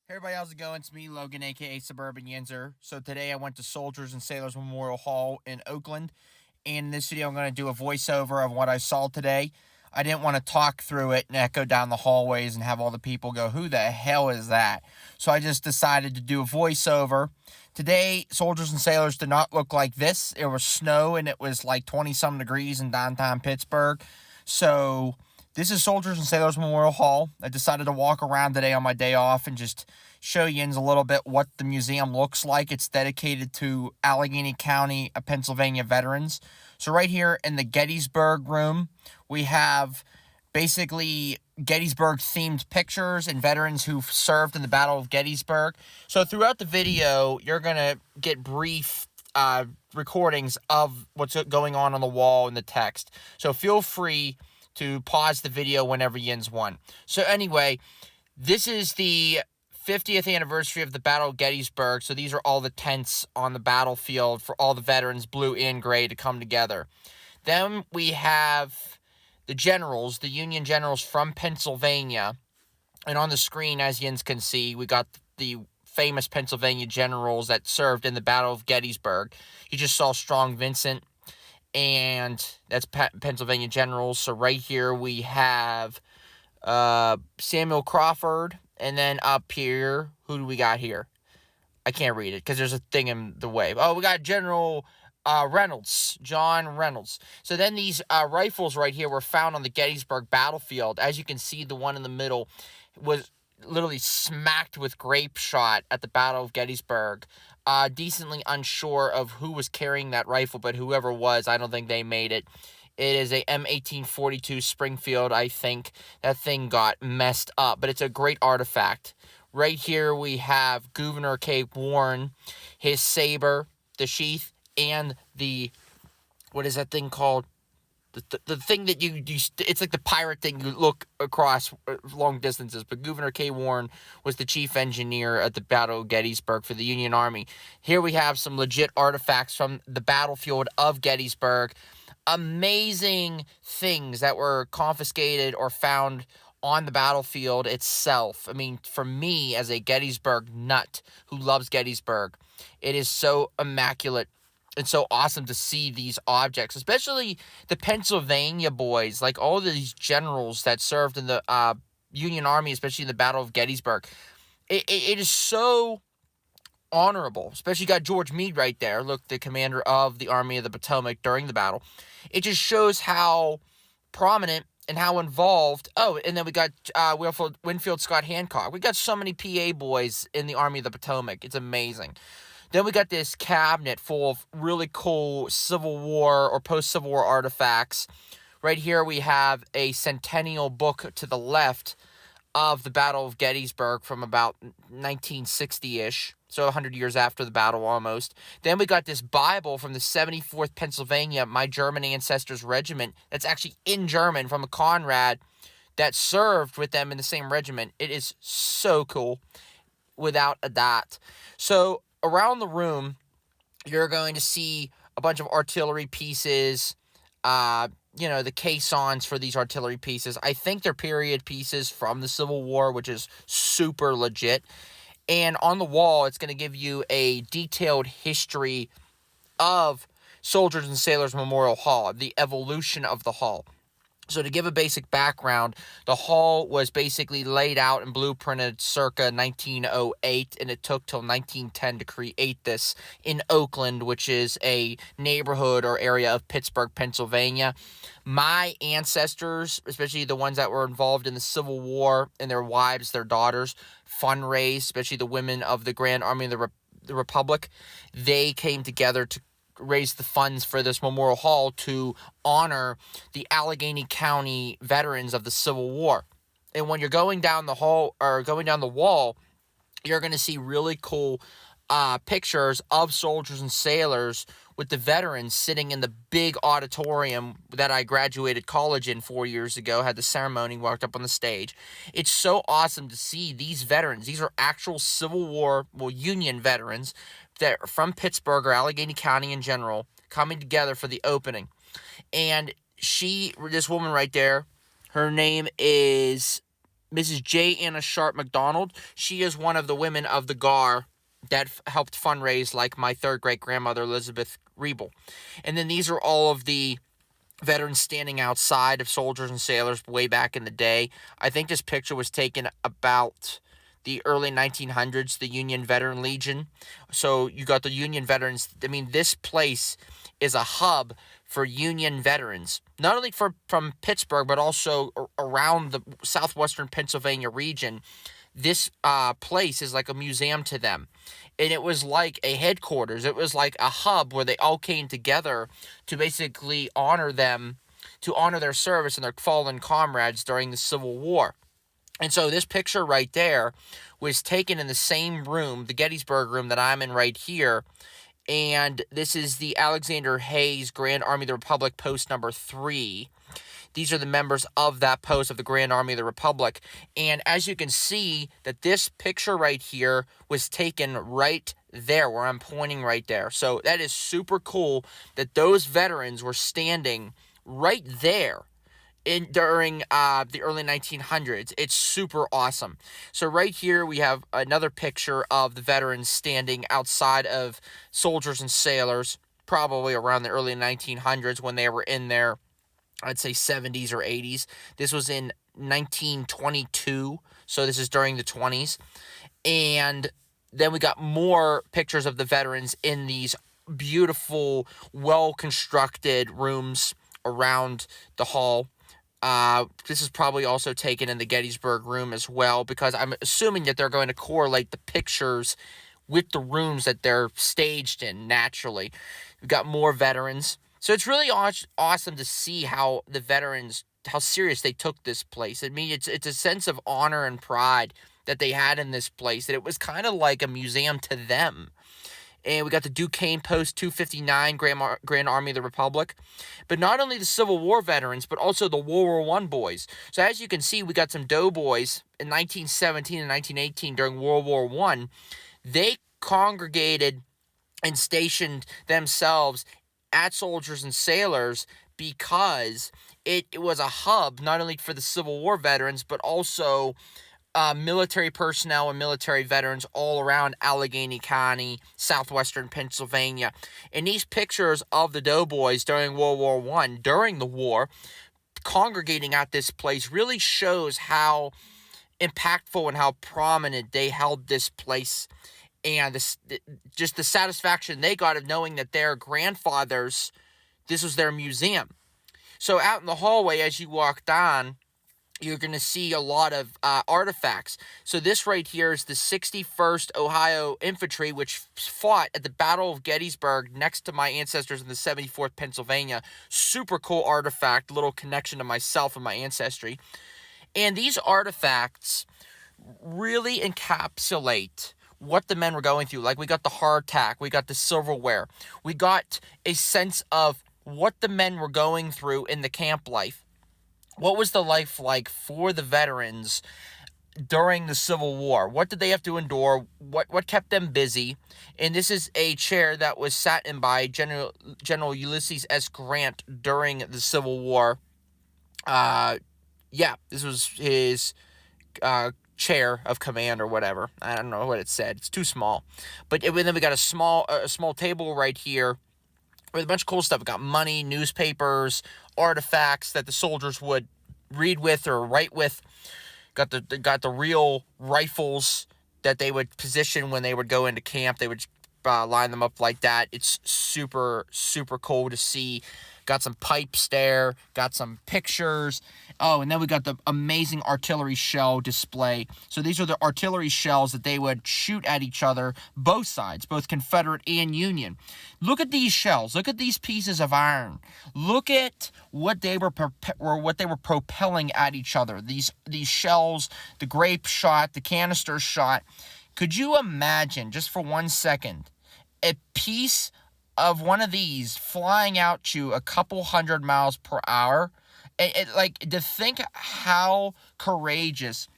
Hey everybody, how's it going? It's me, Logan, aka Suburban Yinzer. So today I went to Soldiers and Sailors Memorial Hall in Oakland, and in this video I'm going to do a voiceover of what I saw today. I didn't want to talk through it and echo down the hallways and have all the people go, "Who the hell is that?" So I just decided to do a voiceover. Today, Soldiers and Sailors did not look like this. It was snow and it was like 20-some degrees in downtown Pittsburgh. So this is Soldiers and Sailors Memorial Hall. I decided to walk around today on my day off and just show yins a little bit what the museum looks like. It's dedicated to Allegheny County, Pennsylvania veterans. So right here in the Gettysburg room, we have basically Gettysburg themed pictures and veterans who served in the Battle of Gettysburg. So throughout the video, you're going to get brief recordings of what's going on the wall and the text. So feel free to pause the video whenever yins want. So anyway, this is the 50th anniversary of the Battle of Gettysburg. So these are all the tents on the battlefield for all the veterans, blue and gray, to come together. Then we have the generals, the Union generals from Pennsylvania. And on the screen, as yins can see, we got the famous Pennsylvania generals that served in the Battle of Gettysburg. You just saw Strong Vincent, and that's Pennsylvania generals. So right here we have Samuel Crawford, and then up here, who do we got here? I can't read it because there's a thing in the way. Oh, we got General Reynolds, John Reynolds. So then these rifles right here were found on the Gettysburg battlefield. As you can see, the one in the middle was literally smacked with grape shot at the Battle of Gettysburg. Decently unsure of who was carrying that rifle, but whoever was, I don't think they made it. It is a M1842 Springfield, I think. That thing got messed up, but it's a great artifact. Right here we have Gouverneur K. Warren, his saber, the sheath, and the, what is that thing called? The thing that you it's like the pirate thing you look across long distances. But Gouverneur K. Warren was the chief engineer at the Battle of Gettysburg for the Union Army. Here we have some legit artifacts from the battlefield of Gettysburg. Amazing things that were confiscated or found on the battlefield itself. I mean, for me, as a Gettysburg nut who loves Gettysburg, it is so immaculate. It's so awesome to see these objects, especially the Pennsylvania boys, like all of these generals that served in the Union Army, especially in the Battle of Gettysburg. It is so honorable, especially you got George Meade right there. Look, the commander of the Army of the Potomac during the battle. It just shows how prominent and how involved. Oh, and then we got Winfield Scott Hancock. We got so many PA boys in the Army of the Potomac. It's amazing. Then we got this cabinet full of really cool Civil War or post-Civil War artifacts. Right here we have a centennial book to the left of the Battle of Gettysburg from about 1960-ish, so 100 years after the battle almost. Then we got this Bible from the 74th Pennsylvania, My German Ancestors Regiment, that's actually in German from a Conrad that served with them in the same regiment. It is so cool, without a doubt. So around the room, you're going to see a bunch of artillery pieces, the caissons for these artillery pieces. I think they're period pieces from the Civil War, which is super legit. And on the wall, it's going to give you a detailed history of Soldiers and Sailors Memorial Hall, the evolution of the hall. So to give a basic background, the hall was basically laid out and blueprinted circa 1908, and it took till 1910 to create this in Oakland, which is a neighborhood or area of Pittsburgh, Pennsylvania. My ancestors, especially the ones that were involved in the Civil War, and their wives, their daughters, fundraised, especially the women of the Grand Army of the Republic. They came together to raise the funds for this memorial hall to honor the Allegheny County veterans of the Civil War. And when you're going down the hall or going down the wall, you're going to see really cool pictures of soldiers and sailors with the veterans sitting in the big auditorium that I graduated college in 4 years ago, had the ceremony, walked up on the stage. It's so awesome to see these veterans. These are actual Civil War, Union veterans that are from Pittsburgh or Allegheny County in general, coming together for the opening. And this woman right there, her name is Mrs. J. Anna Sharp McDonald. She is one of the women of the GAR that helped fundraise, like my third great grandmother, Elizabeth Riebel. And then these are all of the veterans standing outside of soldiers and sailors way back in the day. I think this picture was taken about the early 1900s, the Union Veteran Legion. So you got the Union veterans. I mean, this place is a hub for Union veterans, not only from Pittsburgh, but also around the southwestern Pennsylvania region. This place is like a museum to them. And it was like a headquarters. It was like a hub where they all came together to basically honor them, to honor their service and their fallen comrades during the Civil War. And so this picture right there was taken in the same room, the Gettysburg room that I'm in right here. And this is the Alexander Hayes Grand Army of the Republic post number 3. These are the members of that post of the Grand Army of the Republic. And as you can see, that this picture right here was taken right there, where I'm pointing right there. So that is super cool that those veterans were standing right there during the early 1900s. It's super awesome. So right here we have another picture of the veterans standing outside of soldiers and sailors, probably around the early 1900s when they were in their, I'd say, 70s or 80s. This was in 1922, so this is during the 20s. And then we got more pictures of the veterans in these beautiful, well-constructed rooms around the hall. This is probably also taken in the Gettysburg room as well, because I'm assuming that they're going to correlate the pictures with the rooms that they're staged in naturally. We've got more veterans. So it's really awesome to see how the veterans, how serious they took this place. I mean, it's a sense of honor and pride that they had in this place, that it was kind of like a museum to them. And we got the Duquesne Post 259 Grand Army of the Republic. But not only the Civil War veterans, but also the World War I boys. So as you can see, we got some doughboys in 1917 and 1918 during World War I. They congregated and stationed themselves at soldiers and sailors because it was a hub not only for the Civil War veterans, but also military personnel and military veterans all around Allegheny County, southwestern Pennsylvania. And these pictures of the doughboys during World War I, during the war, congregating at this place really shows how impactful and how prominent they held this place, and just the satisfaction they got of knowing that their grandfathers, this was their museum. So out in the hallway, as you walked on, you're going to see a lot of artifacts. So this right here is the 61st Ohio Infantry, which fought at the Battle of Gettysburg next to my ancestors in the 74th Pennsylvania. Super cool artifact, little connection to myself and my ancestry. And these artifacts really encapsulate what the men were going through. Like, we got the hardtack, we got the silverware, we got a sense of what the men were going through in the camp life. What was the life like for the veterans during the Civil War? What did they have to endure? What kept them busy? And this is a chair that was sat in by General Ulysses S. Grant during the Civil War. This was his chair of command or whatever. I don't know what it said. It's too small. But then we got a small table right here with a bunch of cool stuff. We got money, newspapers, artifacts that the soldiers would read with or write with. Got the real rifles that they would position when they would go into camp. They would line them up like that. It's super, super cool to see. Got some pipes there. Got some pictures. Oh, and then we got the amazing artillery shell display. So these are the artillery shells that they would shoot at each other, both sides, both Confederate and Union. Look at these shells. Look at these pieces of iron. Look at what they were propelling at each other. These shells, the grape shot, the canister shot. Could you imagine, just for 1 second, a piece of one of these flying out you a couple 100 miles per hour? Like, to think how courageous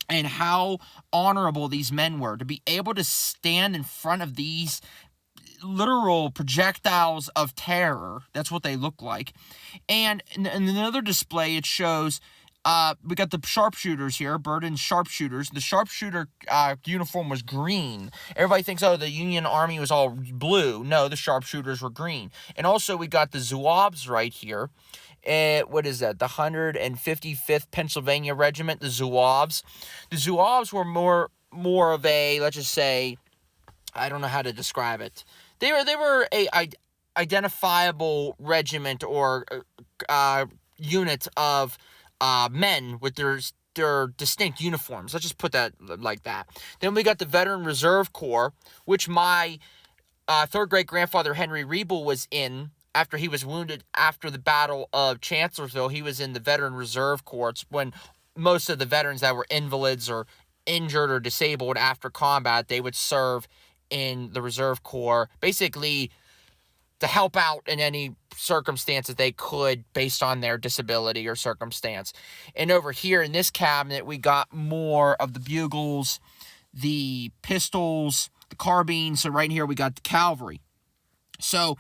and how honorable these men were to be able to stand in front of these literal projectiles of terror. That's what they look like. And in another display, it shows We got the sharpshooters here, Burden's sharpshooters. The sharpshooter uniform was green. Everybody thinks, oh, the Union Army was all blue. No, the sharpshooters were green. And also we got the Zouaves right here. What is that? The 155th Pennsylvania Regiment, the Zouaves. The Zouaves were more of a, let's just say, I don't know how to describe it. They were a identifiable regiment or unit of men with their distinct uniforms. Let's just put that like that. Then we got the Veteran Reserve Corps, which my third great grandfather Henry Riebel was in after he was wounded after the Battle of Chancellorsville. He was in the Veteran Reserve Corps. It's when most of the veterans that were invalids or injured or disabled after combat, they would serve in the Reserve Corps, basically to help out in any circumstance that they could based on their disability or circumstance. And over here in this cabinet, we got more of the bugles, the pistols, the carbines. So right here, we got the cavalry. So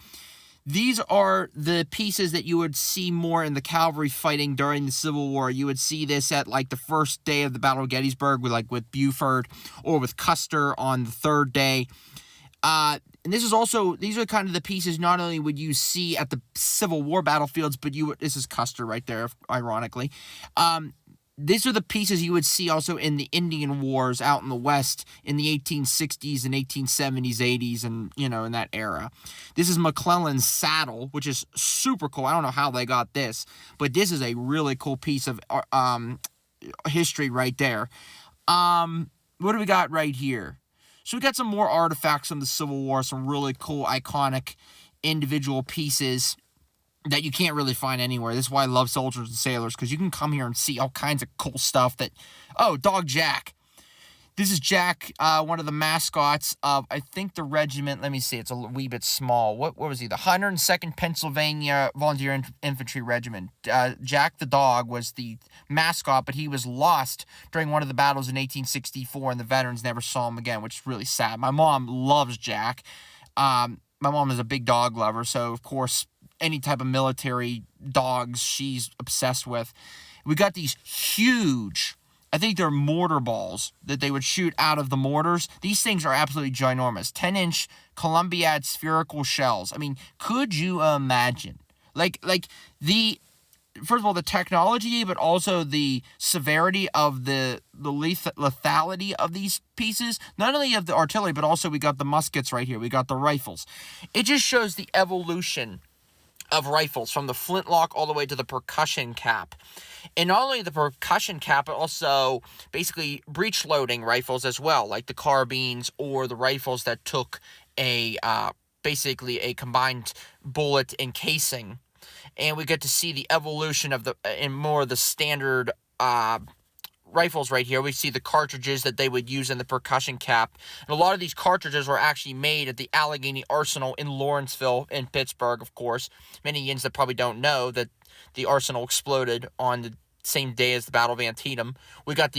these are the pieces that you would see more in the cavalry fighting during the Civil War. You would see this at like the first day of the Battle of Gettysburg with Buford, or with Custer on the third day. And these are kind of the pieces not only would you see at the Civil War battlefields, but this is Custer right there, ironically. These are the pieces you would see also in the Indian Wars out in the West in the 1860s and 1870s, 80s, and, in that era. This is McClellan's saddle, which is super cool. I don't know how they got this, but this is a really cool piece of history right there. What do we got right here? So we got some more artifacts from the Civil War, some really cool, iconic individual pieces that you can't really find anywhere. This is why I love Soldiers and Sailors, because you can come here and see all kinds of cool stuff Dog Jack. This is Jack, one of the mascots of, I think, the regiment. Let me see, it's a wee bit small. What was he? The 102nd Pennsylvania Volunteer Infantry Regiment. Jack the dog was the mascot, but he was lost during one of the battles in 1864, and the veterans never saw him again, which is really sad. My mom loves Jack. My mom is a big dog lover, so, of course, any type of military dogs she's obsessed with. We got these huge, I think they're mortar balls that they would shoot out of the mortars. These things are absolutely ginormous. 10-inch Columbiad spherical shells. I mean, could you imagine? First of all, the technology, but also the severity of the lethality of these pieces. Not only of the artillery, but also we got the muskets right here. We got the rifles. It just shows the evolution of rifles, from the flintlock all the way to the percussion cap. And not only the percussion cap, but also basically breech-loading rifles as well, like the carbines or the rifles that took basically a combined bullet and casing. And we get to see the evolution of more of the standard rifles right here. We see the cartridges that they would use in the percussion cap. And a lot of these cartridges were actually made at the Allegheny Arsenal in Lawrenceville in Pittsburgh, of course. Many Yins that probably don't know that the arsenal exploded on the same day as the Battle of Antietam. We got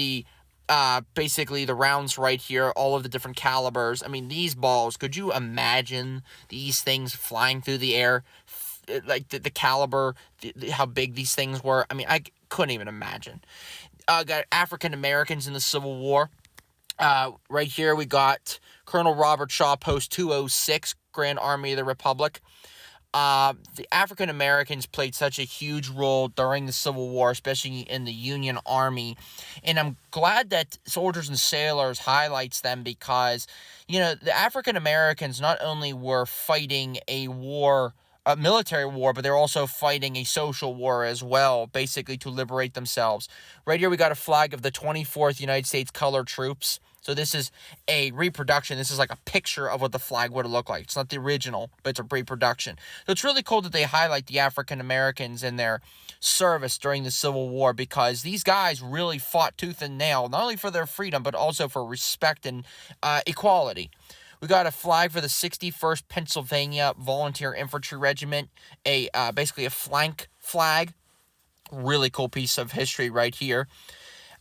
basically the rounds right here, all of the different calibers. I mean, these balls, could you imagine these things flying through the air? Like the caliber, how big these things were. I mean, I couldn't even imagine. Got African Americans in the Civil War. Right here we got Colonel Robert Shaw, Post 206, Grand Army of the Republic. The African Americans played such a huge role during the Civil War, especially in the Union Army. And I'm glad that Soldiers and Sailors highlights them because, the African Americans not only were fighting a military war, but they're also fighting a social war as well, basically to liberate themselves. Right here we got a flag of the 24th United States Colored Troops. So this is a reproduction. This is like a picture of what the flag would look like. It's not the original, but it's a reproduction. So it's really cool that they highlight the African Americans in their service during the Civil War, because these guys really fought tooth and nail, not only for their freedom, but also for respect and equality. We got a flag for the 61st Pennsylvania Volunteer Infantry Regiment, basically a flank flag. Really cool piece of history right here.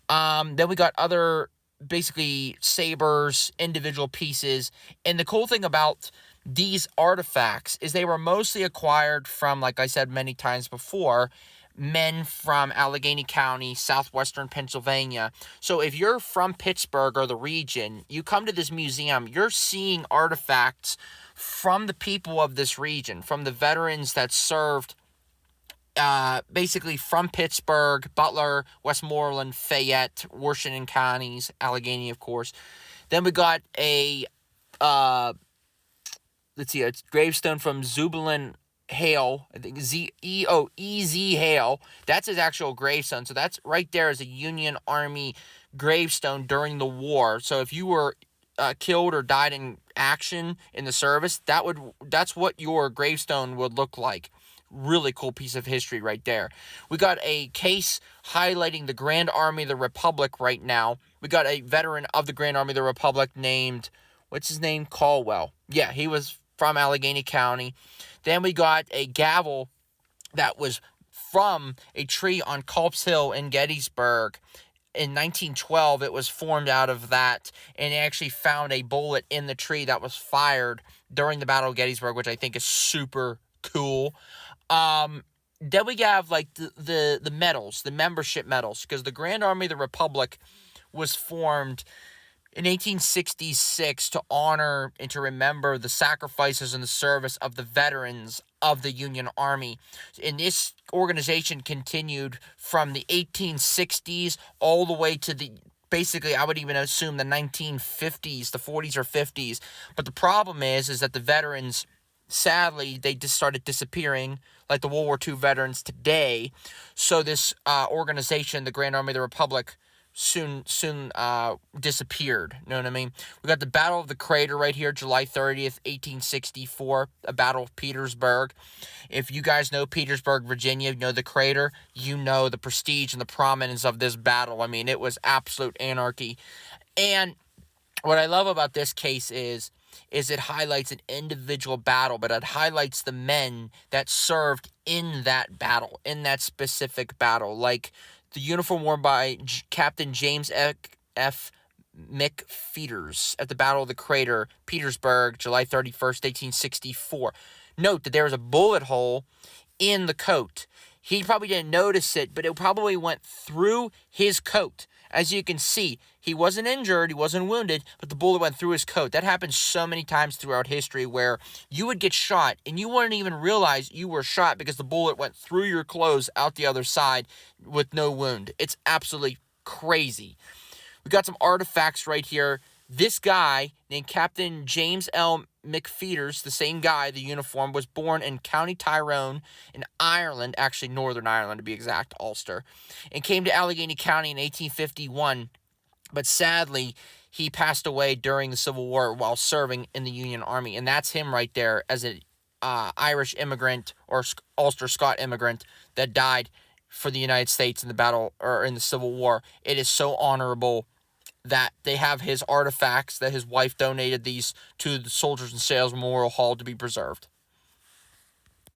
Then we got other, basically, sabers, individual pieces. And the cool thing about these artifacts is they were mostly acquired from, like I said many times before, men from Allegheny County, southwestern Pennsylvania. So if you're from Pittsburgh or the region, you come to this museum, you're seeing artifacts from the people of this region, from the veterans that served basically from Pittsburgh, Butler, Westmoreland, Fayette, Washington counties, Allegheny, of course. Then we got a gravestone from Zebulon Hale. I think E.Z. Hale. That's his actual gravestone. So that's right there as a Union Army gravestone during the war. So if you were killed or died in action in the service, that's what your gravestone would look like. Really cool piece of history right there. We got a case highlighting the Grand Army of the Republic right now. We got a veteran of the Grand Army of the Republic named, what's his name? Caldwell. Yeah, he was from Allegheny County. Then we got a gavel that was from a tree on Culp's Hill in Gettysburg. In 1912, it was formed out of that, and they actually found a bullet in the tree that was fired during the Battle of Gettysburg, which I think is super cool. Then we have like the medals, the membership medals, because the Grand Army of the Republic was formed in 1866 to honor and to remember the sacrifices and the service of the veterans of the Union Army. And this organization continued from the 1860s all the way to basically, I would even assume the 1950s, the 40s or 50s. But the problem is that the veterans, sadly, they just started disappearing, like the World War II veterans today. So this organization, the Grand Army of the Republic, soon disappeared. You know what I mean? We got the Battle of the Crater right here, July 30th, 1864, a Battle of Petersburg. If you guys know Petersburg, Virginia, you know the crater, you know the prestige and the prominence of this battle. I mean, it was absolute anarchy. And what I love about this case is it highlights an individual battle, but it highlights the men that served in that battle, in that specific battle. Like the uniform worn by Captain James F. McPheeters at the Battle of the Crater, Petersburg, July 31st, 1864. Note that there was a bullet hole in the coat. He probably didn't notice it, but it probably went through his coat. As you can see, he wasn't injured, he wasn't wounded, but the bullet went through his coat. That happens so many times throughout history where you would get shot and you wouldn't even realize you were shot because the bullet went through your clothes out the other side with no wound. It's absolutely crazy. We got some artifacts right here. This guy named Captain James L. McPheeters, the same guy, the uniform, was born in County Tyrone in Ireland, actually Northern Ireland to be exact, Ulster, and came to Allegheny County in 1851, but sadly, he passed away during the Civil War while serving in the Union Army, and that's him right there as an Irish immigrant or Ulster Scot immigrant that died for the United States in the battle or in the Civil War. It is so honorable that they have his artifacts, that his wife donated these to the Soldiers and Sailors Memorial Hall to be preserved.